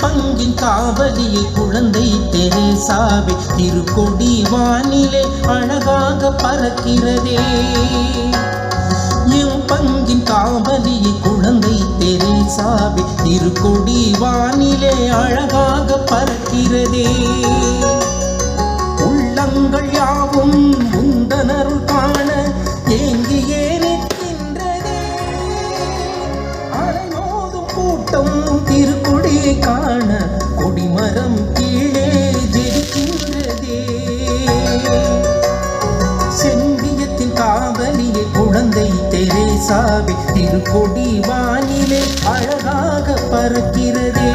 பங்கின் காவலியை குழந்தை தெரேசாவே திருக்கொடி வானிலே அழகாக பறக்கிறதே. எம் பங்கின் காவலியை குழந்தை தெரேசாவே திருக்கொடி வானிலே அழகாக பறக்கிறதே. உள்ளங்கள் யாவும் முந்தனருள் காண ஏங்கியே நிற்கின்றதே. அலைமோதும் கூட்டம் திருக்கொடியை காண கொடிமரம் கீழே ஜெயிக்கின்றதே. செம்பியத்தின் காவலியை குழந்தை தெரேசாவே திருக்கொடி வானிலே அழகாக பறக்கிறதே.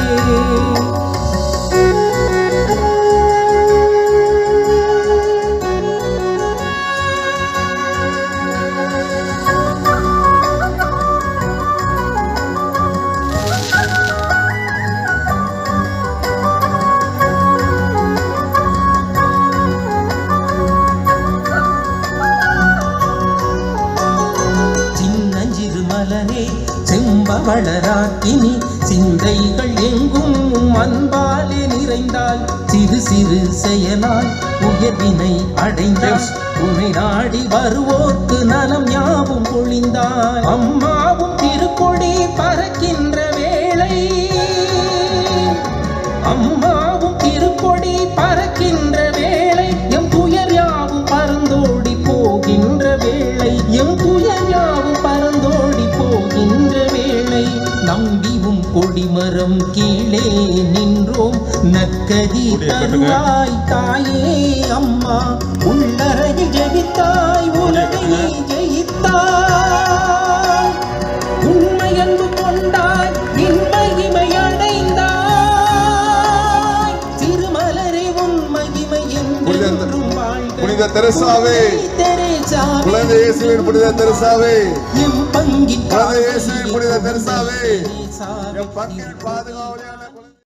செம்பவளராக்கினி சிந்தைகள் எங்கும் அன்பாலே நிறைந்தால் சிறு சிறு செயலால் உயர்வினை அடைந்தால் உன்னை நாடி வருவோர்க்கு நலம் யாவும் பொழிந்தால். அம்மாவும் திருக்கொடி பறக்கின்ற வேளை, அம்மாவும் திருக்கொடி பறக்கின்ற வேளை, எம் துயர் யாவும் பறந்தோடி போகின்ற வேளை, எம் துயர் யாவும் பறந்தோடி போகின்ற வேளை. நம்பிவும் கொடிமரம் கீழே நின்றோம் நற்கதி தருவாய் தாயே அம்மா. உள்ளறையில் ஜெயித்தாய் உலகையே ஜெயித்தாய். உண்மை அன்பு கொண்டாய் இன்மகிமை அடைந்தாய். திருமலரே உன் மகிமை என்றும் வாழ்க. புனித தெரசாவே, குழந்தை இயேசுவின் புனித தெரசாவே, எம் பங்கின் குழந்தை இயேசுவின் புனித தெரசாவே, எம் பங்கின் பாதுகாவலியான